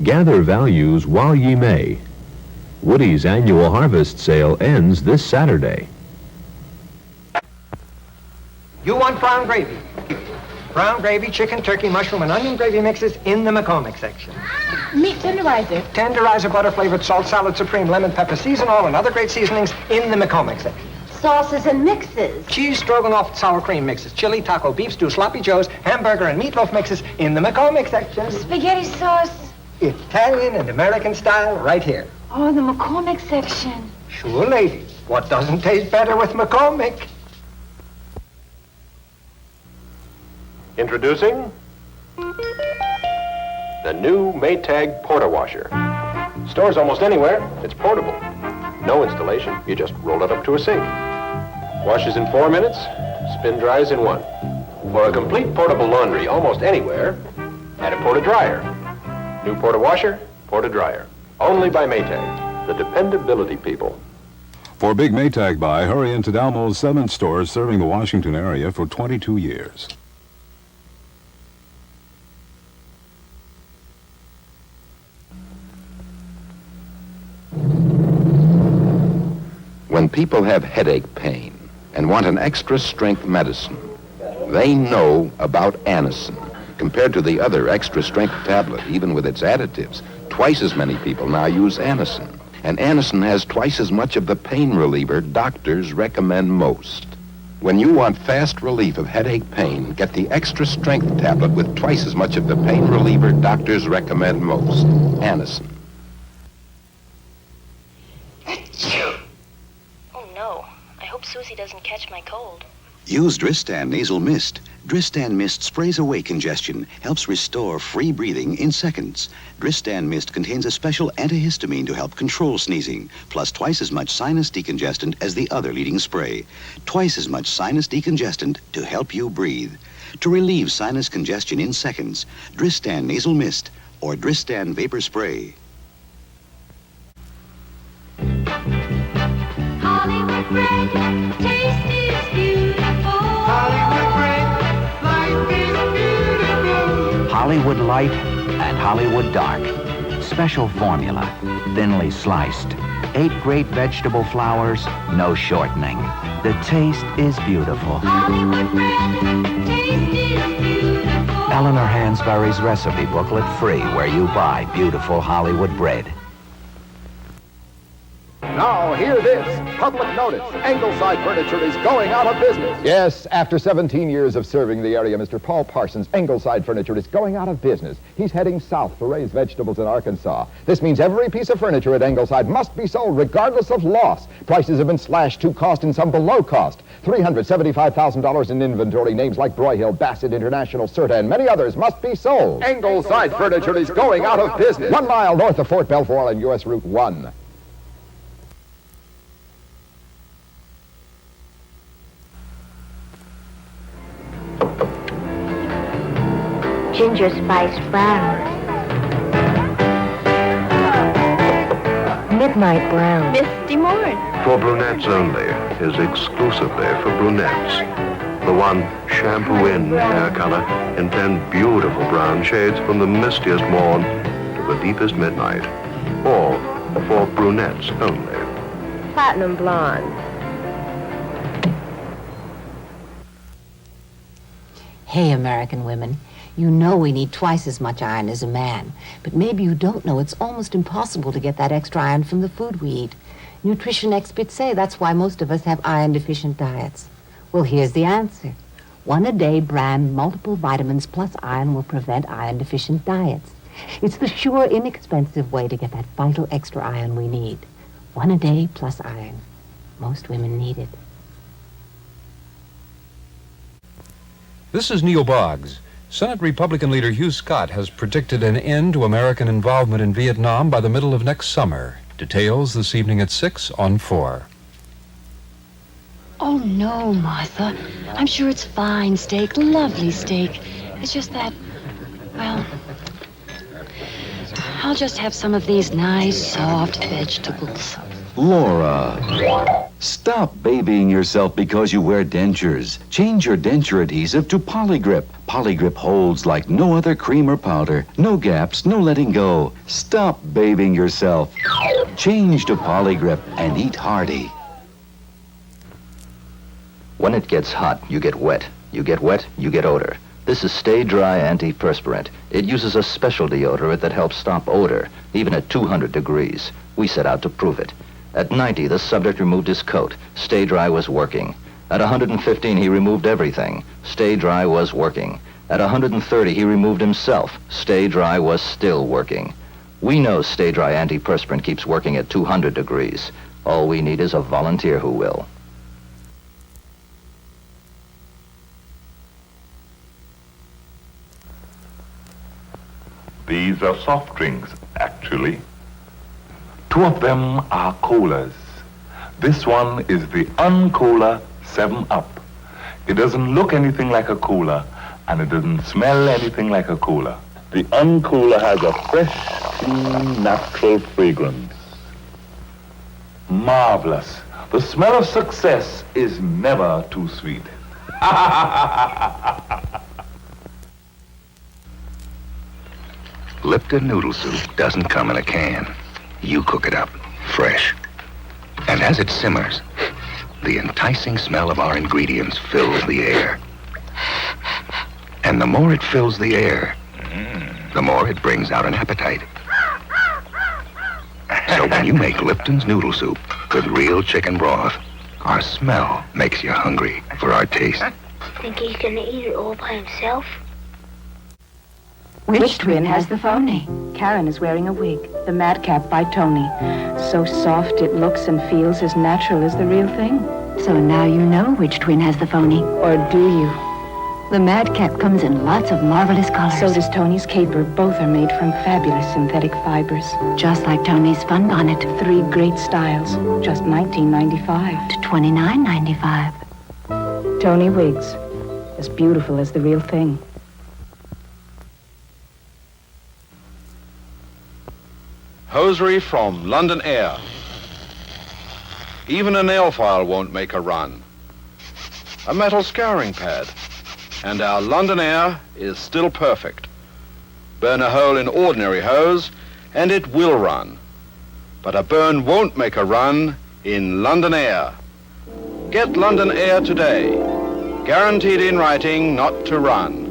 Gather values while ye may. Woody's annual harvest sale ends this Saturday. You want brown gravy. Brown gravy, chicken, turkey, mushroom, and onion gravy mixes in the McCormick section. Meat tenderizer. Tenderizer, butter-flavored salt, salad supreme, lemon pepper, season all, and other great seasonings in the McCormick section. Sauces and mixes. Cheese, stroganoff, sour cream mixes, chili, taco, beef stew, sloppy joes, hamburger, and meatloaf mixes in the McCormick section. Spaghetti sauce. Italian and American style right here. Oh, the McCormick section. Sure, ladies. What doesn't taste better with McCormick? Introducing the new Maytag Porta-Washer. Stores almost anywhere. It's portable. No installation. You just roll it up to a sink. Washes in 4 minutes, spin dries in 1. For a complete portable laundry almost anywhere, add a Porta-Dryer. New Porta-Washer, Porta-Dryer. Only by Maytag, the dependability people. For big Maytag buy, hurry into Dalmo's 7 stores serving the Washington area for 22 years. When people have headache pain and want an extra strength medicine, they know about Anacin. Compared to the other extra strength tablet, even with its additives, twice as many people now use Anacin. And Anacin has twice as much of the pain reliever doctors recommend most. When you want fast relief of headache pain, get the extra strength tablet with twice as much of the pain reliever doctors recommend most. Anacin. Oh no, I hope Susie doesn't catch my cold. Use Dristan Nasal Mist. Dristan Mist sprays away congestion, helps restore free breathing in seconds. Dristan Mist contains a special antihistamine to help control sneezing, plus twice as much sinus decongestant as the other leading spray. Twice as much sinus decongestant to help you breathe. To relieve sinus congestion in seconds, Dristan Nasal Mist or Dristan Vapor Spray. Hollywood bread, taste is beautiful. Hollywood bread, life is beautiful. Hollywood Light and Hollywood Dark. Special formula, thinly sliced. 8 great vegetable flours, no shortening. The taste is beautiful. Hollywood bread, taste is beautiful. Eleanor Hansberry's recipe booklet free where you buy beautiful Hollywood bread. Now, hear this. Public notice. Ingleside Furniture is going out of business. Yes, after 17 years of serving the area, Mr. Paul Parsons, Ingleside Furniture is going out of business. He's heading south to raise vegetables in Arkansas. This means every piece of furniture at Ingleside must be sold regardless of loss. Prices have been slashed to cost and some below cost. $375,000 in inventory. Names like Broyhill, Bassett, International, Serta, and many others must be sold. Ingleside Furniture is going out of business. 1 mile north of Fort Belvoir on U.S. Route 1. Ginger spice flowers. Midnight brown. Misty morn. For Brunettes Only is exclusively for brunettes. The one shampoo-in hair color in 10 beautiful brown shades from the mistiest morn to the deepest midnight. All for Brunettes Only. Platinum blonde. Hey, American women. You know we need twice as much iron as a man, but maybe you don't know it's almost impossible to get that extra iron from the food we eat. Nutrition experts say that's why most of us have iron-deficient diets. Well, here's the answer. 1 a day brand multiple vitamins plus iron will prevent iron-deficient diets. It's the sure, inexpensive way to get that vital extra iron we need. 1 a day plus iron. Most women need it. This is Neil Boggs. Senate Republican leader Hugh Scott has predicted an end to American involvement in Vietnam by the middle of next summer. Details this evening at 6 on 4. Oh, no, Martha. I'm sure it's fine steak, lovely steak. It's just that, well, I'll just have some of these nice, soft vegetables. Laura, stop babying yourself because you wear dentures. Change your denture adhesive to Poligrip. Poligrip holds like no other cream or powder. No gaps, no letting go. Stop babying yourself. Change to Poligrip and eat hearty. When it gets hot, you get wet. You get wet, you get odor. This is Stay Dry Antiperspirant. It uses a special deodorant that helps stop odor, even at 200 degrees. We set out to prove it. At 90, the subject removed his coat. Stay Dry was working. At 115, he removed everything. Stay Dry was working. At 130, he removed himself. Stay Dry was still working. We know Stay Dry Antiperspirant keeps working at 200 degrees. All we need is a volunteer who will. These are soft drinks, actually. 2 of them are colas. This one is the uncooler 7-Up. It doesn't look anything like a cooler, and it doesn't smell anything like a cooler. The uncooler has a fresh, clean, natural fragrance. Marvelous. The smell of success is never too sweet. Lipton noodle soup doesn't come in a can. You cook it up, fresh. And as it simmers, the enticing smell of our ingredients fills the air. And the more it fills the air, the more it brings out an appetite. So when you make Lipton's noodle soup with real chicken broth, our smell makes you hungry for our taste. Think he's gonna eat it all by himself? Which twin has the phony? Karen is wearing a wig, the madcap by Toni. So soft it looks and feels as natural as the real thing. So now you know which twin has the phony. Or do you? The madcap comes in lots of marvelous colors. So does Toni's caper. Both are made from fabulous synthetic fibers. Just like Toni's fun bonnet. 3 great styles, just $19.95 to $29.95. Toni wigs, as beautiful as the real thing. Hosiery from London-Aire. Even a nail file won't make a run. A metal scouring pad. And our London-Aire is still perfect. Burn a hole in ordinary hose, and it will run. But a burn won't make a run in London-Aire. Get London-Aire today. Guaranteed in writing not to run.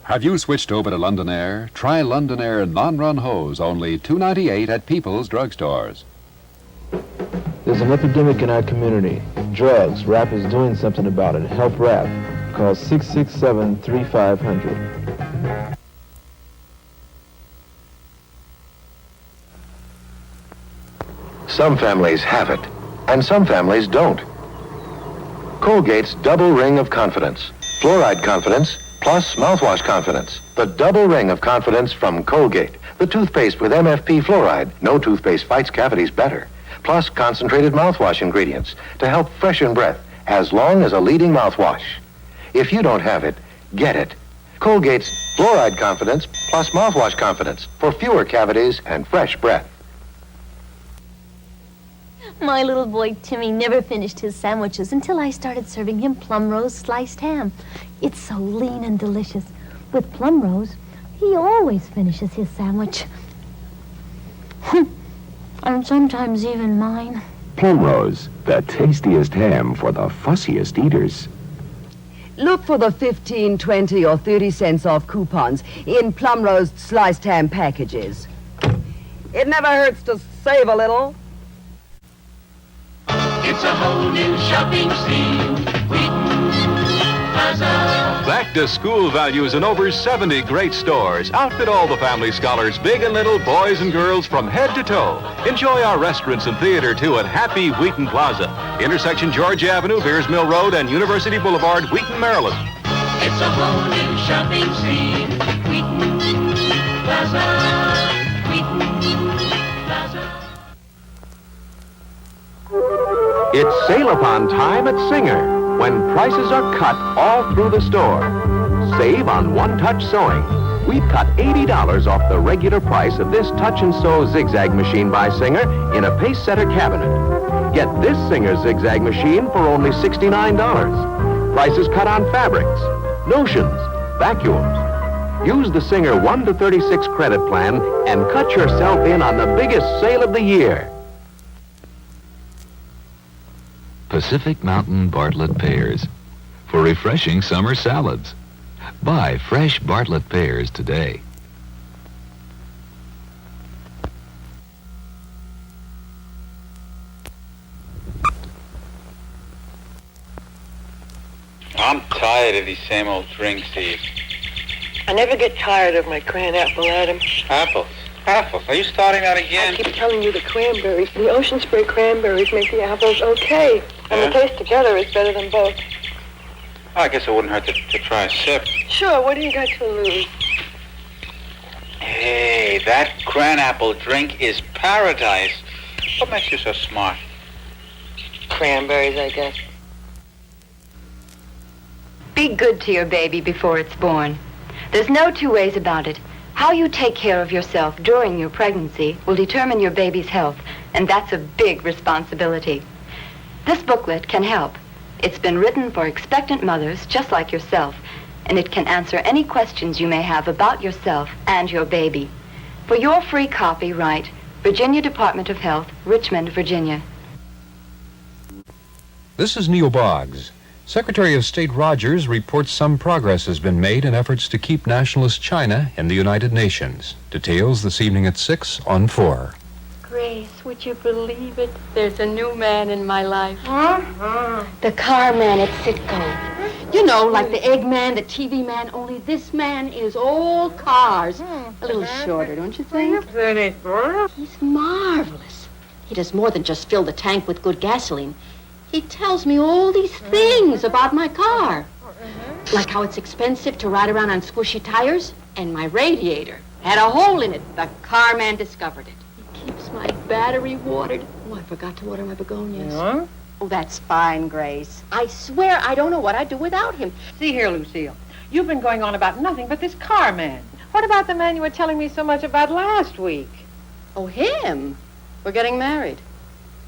Have you switched over to London-Aire? Try London-Aire non-run hose, only $2.98 at People's drugstores. There's an epidemic in our community. Drugs. Rap is doing something about it. Help Rap. Call 667-3500. Some families have it, and some families don't. Colgate's double ring of confidence. Fluoride confidence plus mouthwash confidence. The double ring of confidence from Colgate. The toothpaste with MFP fluoride. No toothpaste fights cavities better. Plus concentrated mouthwash ingredients to help freshen breath as long as a leading mouthwash. If you don't have it, get it. Colgate's fluoride confidence plus mouthwash confidence for fewer cavities and fresh breath. My little boy Timmy never finished his sandwiches until I started serving him plum rose sliced ham. It's so lean and delicious. With plum rose, he always finishes his sandwich. And sometimes even mine. Plum Rose, the tastiest ham for the fussiest eaters. Look for the 15, 20, or 30 cents off coupons in plum roast sliced ham packages. It never hurts to save a little. It's a whole new shopping scene. Wheaton Plaza. Back to school values in over 70 great stores. Outfit all the family scholars, big and little, boys and girls, from head to toe. Enjoy our restaurants and theater, too, at Happy Wheaton Plaza. Intersection George Avenue, Beers Mill Road, and University Boulevard, Wheaton, Maryland. It's a whole new shopping scene. Wheaton Plaza. Wheaton Plaza. It's sale-upon time at Singer, when prices are cut all through the store. Save on one-touch sewing. we've cut $80 off the regular price of this touch and sew zigzag machine by Singer in a pace setter cabinet. Get this Singer zigzag machine for only $69. Prices cut on fabrics, notions, vacuums. Use the Singer 1 to 36 credit plan and cut yourself in on the biggest sale of the year. Pacific Mountain Bartlett pears for refreshing summer salads. Buy fresh Bartlett pears today. I'm tired of these same old drinks, Eve. I never get tired of my cranapple, Adam. Apples. Apples. Are you starting that again? I keep telling you the cranberries. The ocean spray cranberries make the apples okay. And Yeah? the taste together is better than both. I guess it wouldn't hurt to try a sip. Sure, what do you got to lose? Hey, that cranapple drink is paradise. What makes you so smart? Cranberries, I guess. Be good to your baby before it's born. There's no two ways about it. How you take care of yourself during your pregnancy will determine your baby's health, and that's a big responsibility. This booklet can help. It's been written for expectant mothers just like yourself, and it can answer any questions you may have about yourself and your baby. For your free copy, write Virginia Department of Health, Richmond, Virginia. This is Neil Boggs. Secretary of State Rogers reports some progress has been made in efforts to keep nationalist China in the United Nations. Details this evening at 6 on 4. Grace, would you believe it? There's a new man in my life. The car man at Citgo. You know, like the egg man, the TV man, only this man is all cars. A little shorter, don't you think? He's marvelous. He does more than just fill the tank with good gasoline. He tells me all these things about my car. Like how it's expensive to ride around on squishy tires, and my radiator had a hole in it. The car man discovered it. He keeps my battery watered. Oh, I forgot to water my begonias. Yeah? Oh, that's fine, Grace. I swear I don't know what I'd do without him. See here, Lucille. You've been going on about nothing but this car man. What about the man you were telling me so much about last week? Oh, him? We're getting married.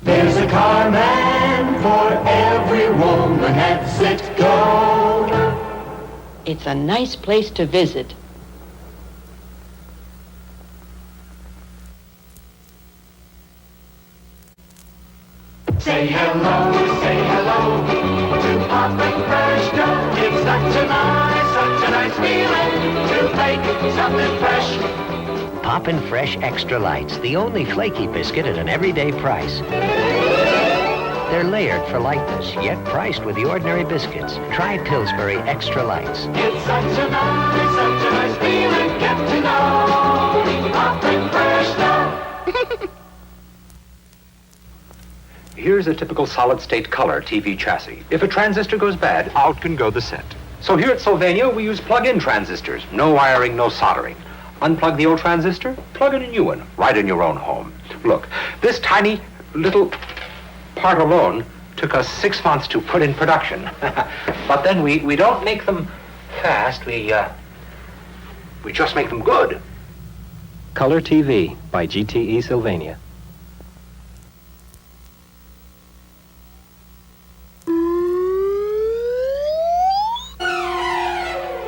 There's a car man for every woman at Citgo. It's a nice place to visit. Say hello to Pop and Fresh Dough. It's such a nice feeling to take something fresh. Poppin' Fresh Extra Lights, the only flaky biscuit at an everyday price. They're layered for lightness, yet priced with the ordinary biscuits. Try Pillsbury Extra Lights. It's such a nice feeling. Get to know Poppin' Fresh Dough. Here's a typical solid-state color TV chassis. If a transistor goes bad, out can go the set. So here at Sylvania, we use plug-in transistors. No wiring, no soldering. Unplug the old transistor, plug in a new one, right in your own home. Look, this tiny little part alone took us 6 months to put in production. But then we don't make them fast, we just make them good. Color TV by GTE Sylvania.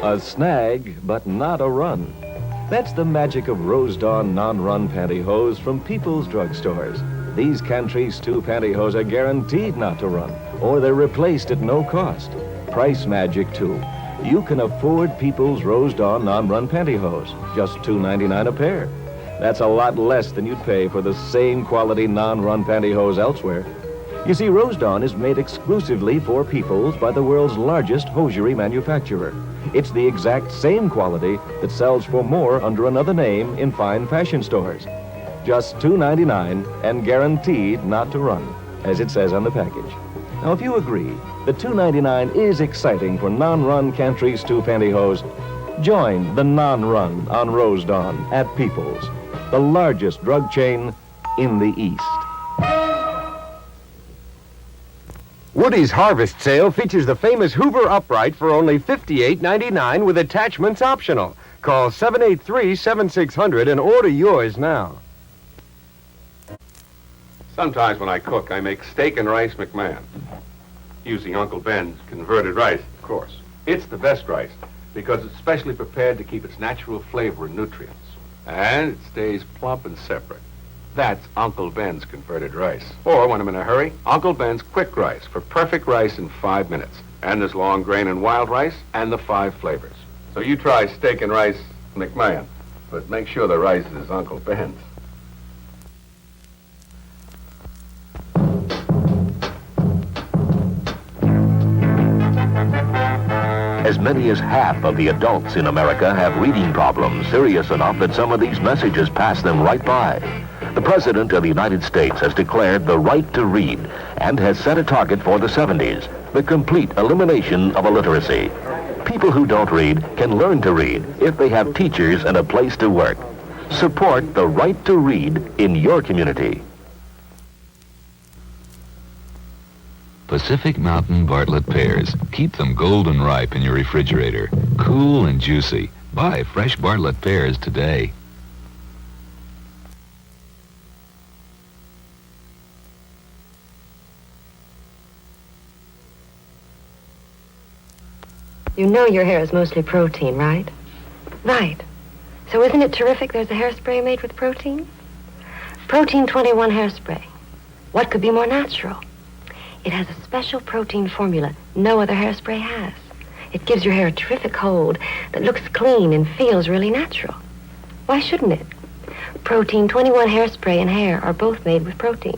A snag, but not a run. That's the magic of Rose Dawn non-run pantyhose from People's drugstores. These Cantrice 2 pantyhose are guaranteed not to run, or they're replaced at no cost. Price magic, too. You can afford People's Rose Dawn non-run pantyhose, just $2.99 a pair. That's a lot less than you'd pay for the same quality non-run pantyhose elsewhere. You see, Rose Dawn is made exclusively for People's by the world's largest hosiery manufacturer. It's the exact same quality that sells for more under another name in fine fashion stores. Just $2.99 and guaranteed not to run, as it says on the package. Now, if you agree that $2.99 is exciting for non-run Cantrice 2 pantyhose, join the non-run on Rose Dawn at People's, the largest drug chain in the East. Woody's Harvest Sale features the famous Hoover Upright for only $58.99 with attachments optional. Call 783-7600 and order yours now. Sometimes when I cook, I make steak and rice McMahon. Using Uncle Ben's converted rice, of course. It's the best rice because it's specially prepared to keep its natural flavor and nutrients. And it stays plump and separate. That's Uncle Ben's converted rice. Or when I'm in a hurry, Uncle Ben's quick rice for perfect rice in 5 minutes. And there's long grain and wild rice and the 5 flavors. So you try steak and rice McMahon, but make sure the rice is Uncle Ben's. As many as half of the adults in America have reading problems serious enough that some of these messages pass them right by. The President of the United States has declared the right to read and has set a target for the 70s, the complete elimination of illiteracy. People who don't read can learn to read if they have teachers and a place to work. Support the right to read in your community. Pacific Mountain Bartlett pears. Keep them golden ripe in your refrigerator. Cool and juicy. Buy fresh Bartlett pears today. You know your hair is mostly protein, right? Right. So isn't it terrific there's a hairspray made with protein? Protein 21 hairspray. What could be more natural? It has a special protein formula no other hairspray has. It gives your hair a terrific hold that looks clean and feels really natural. Why shouldn't it? Protein 21 hairspray and hair are both made with protein.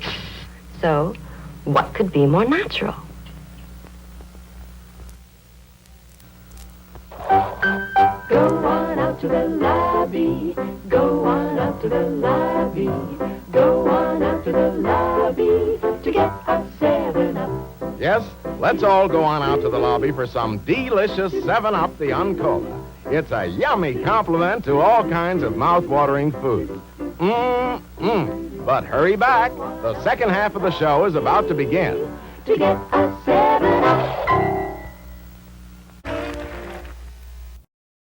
So, what could be more natural? Go on out to the lobby. Go on out to the lobby. Go on out to the lobby to get a 7-Up. Yes, let's all go on out to the lobby for some delicious 7-Up the uncooler. It's a yummy compliment to all kinds of mouth-watering foods. But hurry back. The second half of the show is about to begin. To get a